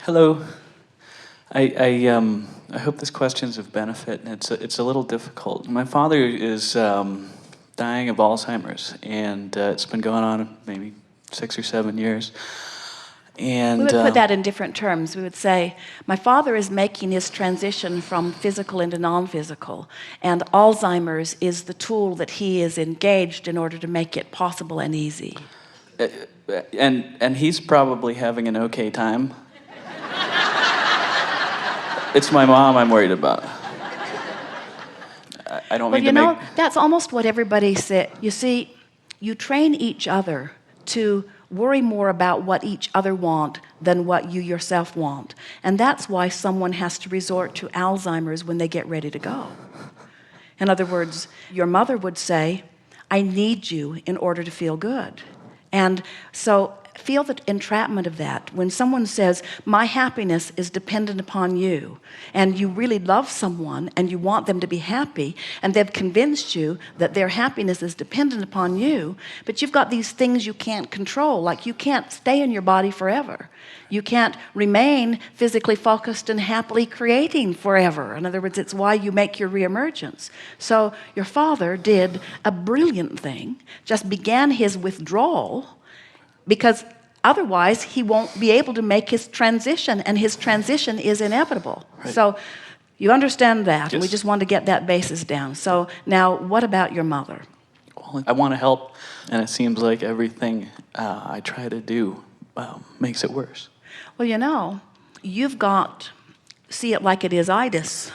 Hello. I hope this question's of benefit, and it's a little difficult. My father is dying of Alzheimer's, and it's been going on maybe 6 or 7 years. And we would put that in different terms. We would say, my father is making his transition from physical into non-physical, and Alzheimer's is the tool that he is engaged in order to make it possible and easy. And he's probably having an okay time. It's my mom I'm worried about. I don't mean to make... That's almost what everybody said. You see, you train each other to worry more about what each other want than what you yourself want. And that's why someone has to resort to Alzheimer's when they get ready to go. In other words, your mother would say, I need you in order to feel good. And so feel the entrapment of that. When someone says, my happiness is dependent upon you, and you really love someone and you want them to be happy, and they've convinced you that their happiness is dependent upon you, but you've got these things you can't control, like you can't stay in your body forever. You can't remain physically focused and happily creating forever. In other words, it's why you make your reemergence. So your father did a brilliant thing, just began his withdrawal, because otherwise he won't be able to make his transition, and his transition is inevitable. Right. So you understand that. Yes. And we just want to get that basis down. So now what about your mother? Well, I want to help, and it seems like everything I try to do makes it worse. Well, you've got, see it like it is itis.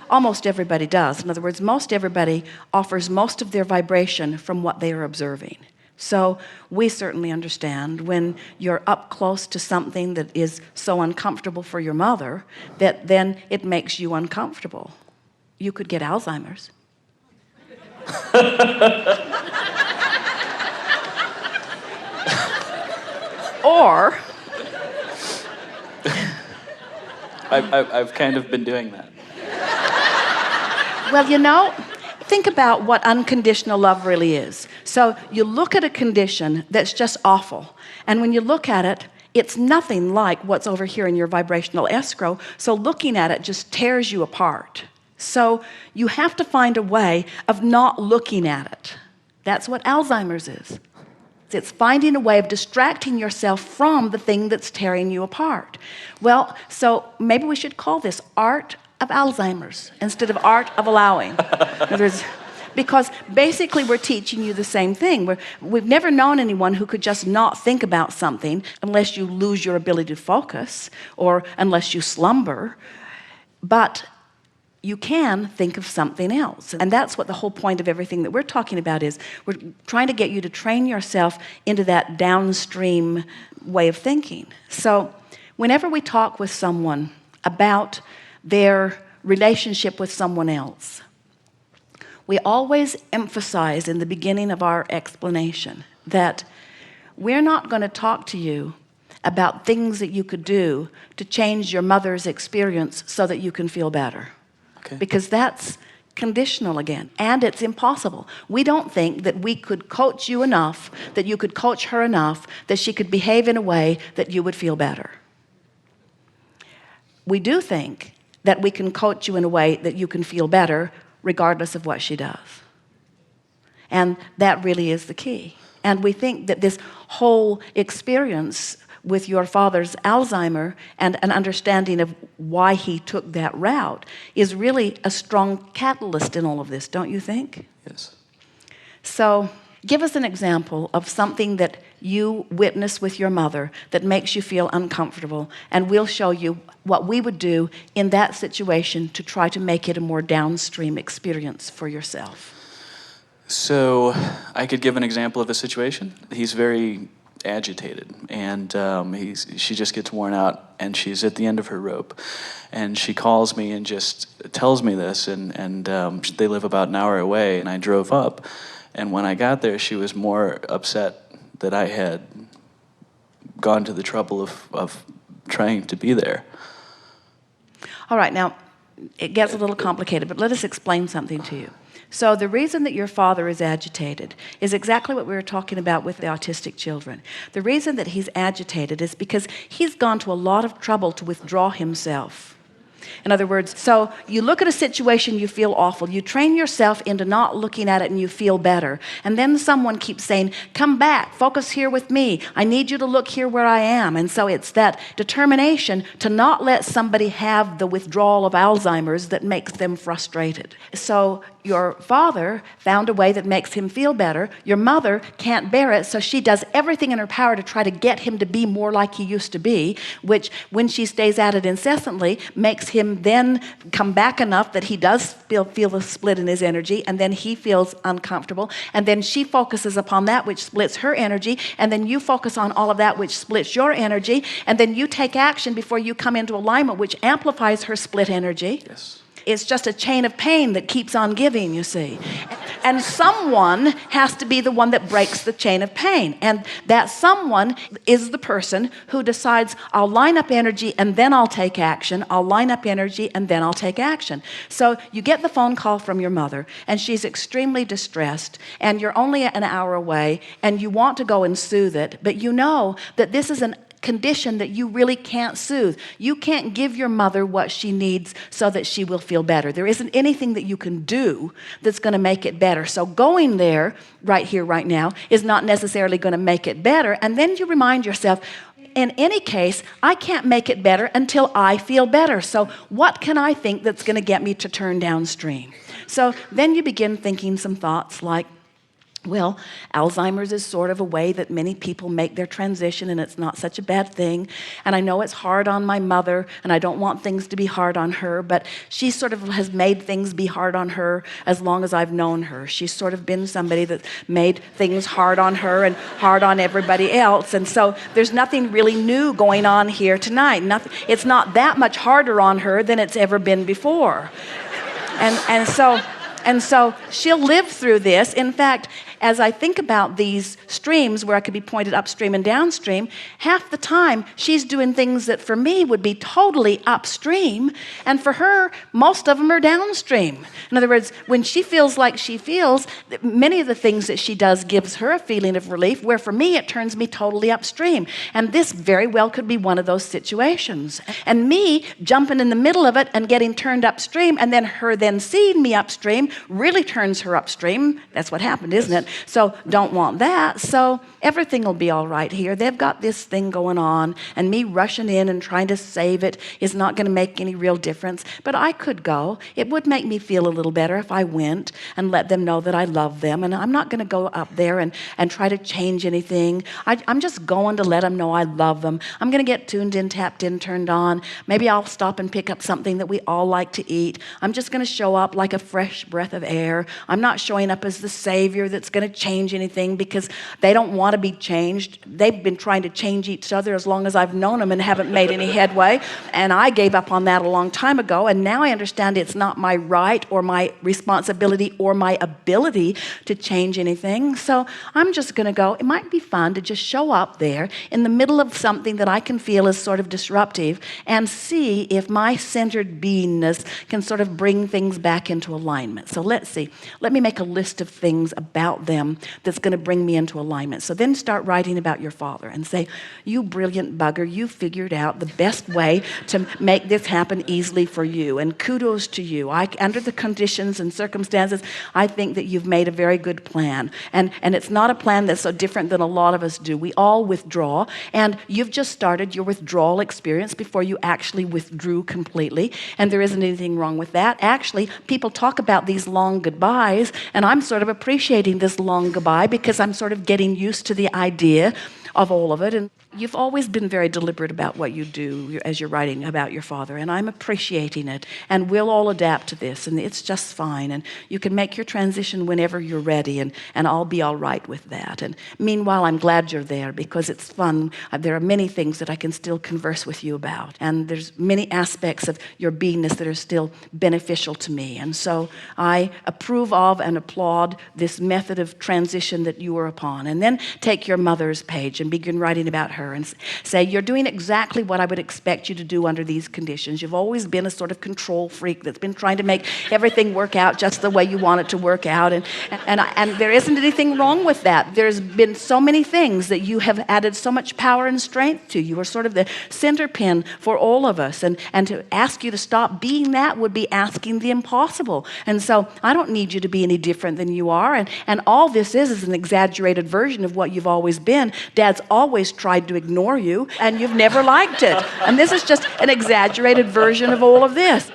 Almost everybody does. In other words, most everybody offers most of their vibration from what they are observing. So we certainly understand when you're up close to something that is so uncomfortable for your mother that then it makes you uncomfortable. You could get Alzheimer's. Or I've kind of been doing that. Well, think about what unconditional love really is. So you look at a condition that's just awful, and when you look at it, it's nothing like what's over here in your vibrational escrow, so looking at it just tears you apart. So you have to find a way of not looking at it. That's what Alzheimer's is. It's finding a way of distracting yourself from the thing that's tearing you apart. Well, so maybe we should call this art of Alzheimer's instead of art of allowing. Because basically we're teaching you the same thing. We've never known anyone who could just not think about something unless you lose your ability to focus or unless you slumber. But you can think of something else. And that's what the whole point of everything that we're talking about is. We're trying to get you to train yourself into that downstream way of thinking. So whenever we talk with someone about their relationship with someone else, we always emphasize in the beginning of our explanation that we're not going to talk to you about things that you could do to change your mother's experience so that you can feel better. Okay. Because that's conditional again, and it's impossible. We don't think that we could coach you enough, that you could coach her enough, that she could behave in a way that you would feel better. We do think that we can coach you in a way that you can feel better regardless of what she does. And that really is the key. And we think that this whole experience with your father's Alzheimer and an understanding of why he took that route is really a strong catalyst in all of this, don't you think? Yes. So give us an example of something that you witness with your mother that makes you feel uncomfortable, and we'll show you what we would do in that situation to try to make it a more downstream experience for yourself. So I could give an example of a situation. He's very agitated, and she just gets worn out, and she's at the end of her rope, and she calls me and just tells me this, and they live about an hour away, and I drove up, and when I got there, she was more upset that I had gone to the trouble of trying to be there. All right, now it gets a little complicated, but let us explain something to you. So the reason that your father is agitated is exactly what we were talking about with the autistic children. The reason that he's agitated is because he's gone to a lot of trouble to withdraw himself. In other words, so you look at a situation, you feel awful. You train yourself into not looking at it and you feel better. And then someone keeps saying, come back, focus here with me. I need you to look here where I am. And so it's that determination to not let somebody have the withdrawal of Alzheimer's that makes them frustrated. So your father found a way that makes him feel better. Your mother can't bear it, so she does everything in her power to try to get him to be more like he used to be, which, when she stays at it incessantly, makes him then come back enough that he does feel a split in his energy, and then he feels uncomfortable, and then she focuses upon that which splits her energy, and then you focus on all of that which splits your energy, and then you take action before you come into alignment, which amplifies her split energy. Yes. It's just a chain of pain that keeps on giving, you see. And someone has to be the one that breaks the chain of pain. And that someone is the person who decides, I'll line up energy and then I'll take action. I'll line up energy and then I'll take action. So you get the phone call from your mother and she's extremely distressed and you're only an hour away and you want to go and soothe it, but you know that this is an condition that you really can't soothe. You can't give your mother what she needs so that she will feel better. There isn't anything that you can do that's going to make it better. So going there right here, right now, is not necessarily going to make it better. And then you remind yourself, in any case, I can't make it better until I feel better. So what can I think that's going to get me to turn downstream? So then you begin thinking some thoughts like, well, Alzheimer's is sort of a way that many people make their transition, and it's not such a bad thing. And I know it's hard on my mother, and I don't want things to be hard on her, but she sort of has made things be hard on her as long as I've known her. She's sort of been somebody that made things hard on her and hard on everybody else. And so there's nothing really new going on here tonight. It's not that much harder on her than it's ever been before. And so she'll live through this. In fact, as I think about these streams where I could be pointed upstream and downstream, half the time she's doing things that for me would be totally upstream, and for her, most of them are downstream. In other words, when she feels like she feels, many of the things that she does gives her a feeling of relief, where for me it turns me totally upstream. And this very well could be one of those situations. And me jumping in the middle of it and getting turned upstream, and then her then seeing me upstream really turns her upstream. That's what happened, isn't it? So don't want that. So everything will be all right here. They've got this thing going on, and me rushing in and trying to save it is not going to make any real difference. But I could go. It would make me feel a little better if I went and let them know that I love them. And I'm not going to go up there and try to change anything. I'm just going to let them know I love them. I'm going to get tuned in, tapped in, turned on. Maybe I'll stop and pick up something that we all like to eat. I'm just going to show up like a fresh breath of air. I'm not showing up as the savior that's going to change anything, because they don't want to be changed. They've been trying to change each other as long as I've known them and haven't made any headway. And I gave up on that a long time ago. And now I understand it's not my right or my responsibility or my ability to change anything. So I'm just going to go. It might be fun to just show up there in the middle of something that I can feel is sort of disruptive and see if my centered beingness can sort of bring things back into alignment. So let's see. Let me make a list of things about them that's going to bring me into alignment. So then start writing about your father and say, you brilliant bugger, you figured out the best way to make this happen easily for you, and kudos to you. Under the conditions and circumstances, I think that you've made a very good plan, and it's not a plan that's so different than a lot of us do. We all withdraw, and you've just started your withdrawal experience before you actually withdrew completely, and there isn't anything wrong with that. Actually, people talk about these long goodbyes, and I'm sort of appreciating this long goodbye because I'm sort of getting used to the idea of all of it. And you've always been very deliberate about what you do as you're writing about your father, and I'm appreciating it. And we'll all adapt to this, and it's just fine. And you can make your transition whenever you're ready, and I'll be all right with that. And meanwhile, I'm glad you're there because it's fun. There are many things that I can still converse with you about, and there's many aspects of your beingness that are still beneficial to me. And so I approve of and applaud this method of transition that you are upon. And then take your mother's page and begin writing about her and say, you're doing exactly what I would expect you to do under these conditions. You've always been a sort of control freak that's been trying to make everything work out just the way you want it to work out. And there isn't anything wrong with that. There's been so many things that you have added so much power and strength to. You are sort of the center pin for all of us. And to ask you to stop being that would be asking the impossible. And so I don't need you to be any different than you are. And all this is an exaggerated version of what you've always been. Dad's always tried to ignore you, and you've never liked it. And this is just an exaggerated version of all of this.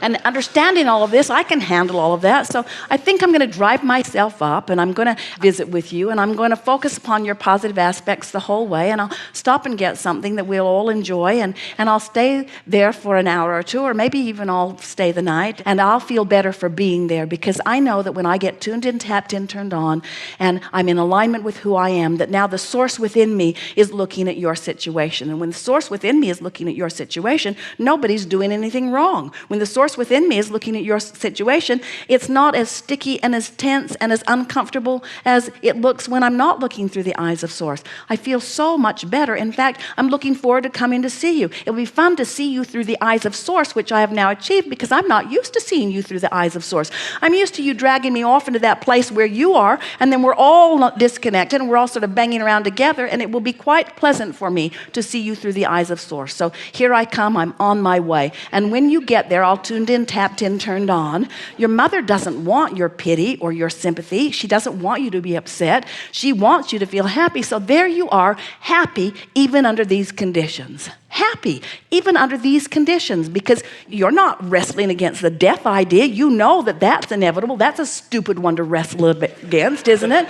And understanding all of this, I can handle all of that. So I think I'm going to drive myself up, and I'm going to visit with you, and I'm going to focus upon your positive aspects the whole way, and I'll stop and get something that we'll all enjoy, and I'll stay there for an hour or two, or maybe even I'll stay the night, and I'll feel better for being there, because I know that when I get tuned in, tapped in, turned on, and I'm in alignment with who I am, that now the source within me is looking at your situation. And when the source within me is looking at your situation, nobody's doing anything wrong. When the source within me is looking at your situation, it's not as sticky and as tense and as uncomfortable as it looks when I'm not looking through the eyes of source. I feel so much better. In fact, I'm looking forward to coming to see you. It'll be fun to see you through the eyes of source, which I have now achieved because I'm not used to seeing you through the eyes of source. I'm used to you dragging me off into that place where you are, and then we're all not disconnected, and we're all sort of banging around together, and it will be quite pleasant for me to see you through the eyes of source. So here I come, I'm on my way. And when you get there, all tuned in, tapped in, turned on. Your mother doesn't want your pity or your sympathy. She doesn't want you to be upset. She wants you to feel happy. So there you are, happy even under these conditions. Happy even under these conditions, because you're not wrestling against the death idea. You know that that's inevitable. That's a stupid one to wrestle against, isn't it?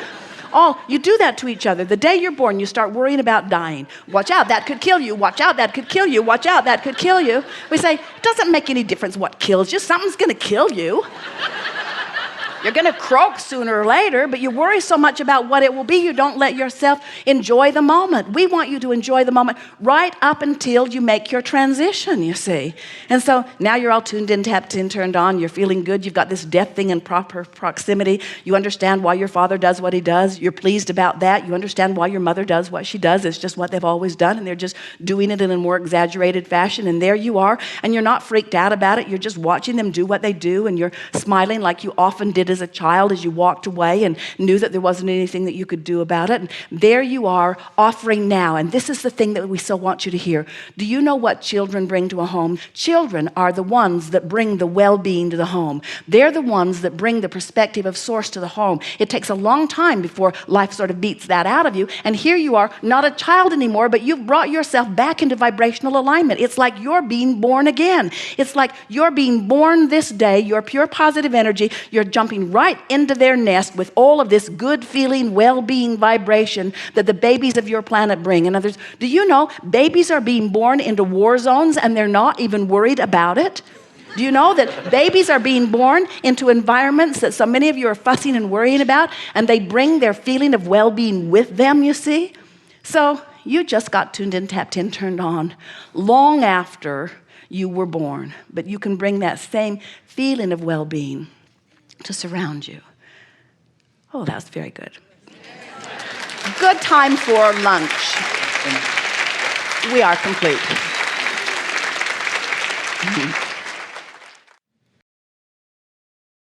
Oh, you do that to each other. The day you're born, you start worrying about dying. Watch out, that could kill you. Watch out, that could kill you. Watch out, that could kill you. We say, it doesn't make any difference what kills you. Something's going to kill you. You're going to croak sooner or later, but you worry so much about what it will be, you don't let yourself enjoy the moment. We want you to enjoy the moment right up until you make your transition, you see. And so now you're all tuned in, tapped in, turned on. You're feeling good. You've got this death thing in proper proximity. You understand why your father does what he does. You're pleased about that. You understand why your mother does what she does. It's just what they've always done, and they're just doing it in a more exaggerated fashion. And there you are, and you're not freaked out about it. You're just watching them do what they do, and you're smiling like you often did as a child as you walked away and knew that there wasn't anything that you could do about it. And there you are, offering now. And this is the thing that we so want you to hear. Do you know what children bring to a home? Children are the ones that bring the well-being to the home. They're the ones that bring the perspective of source to the home. It takes a long time before life sort of beats that out of you. And here you are, not a child anymore, but you've brought yourself back into vibrational alignment. It's like you're being born again. It's like you're being born this day. You're pure positive energy. You're jumping right into their nest with all of this good feeling, well-being vibration that the babies of your planet bring. In other words, do you know babies are being born into war zones and they're not even worried about it? Do you know that babies are being born into environments that so many of you are fussing and worrying about, and they bring their feeling of well-being with them, you see? So you just got tuned in, tapped in, turned on long after you were born, but you can bring that same feeling of well-being to surround you. Oh, that was very good. Good time for lunch. We are complete.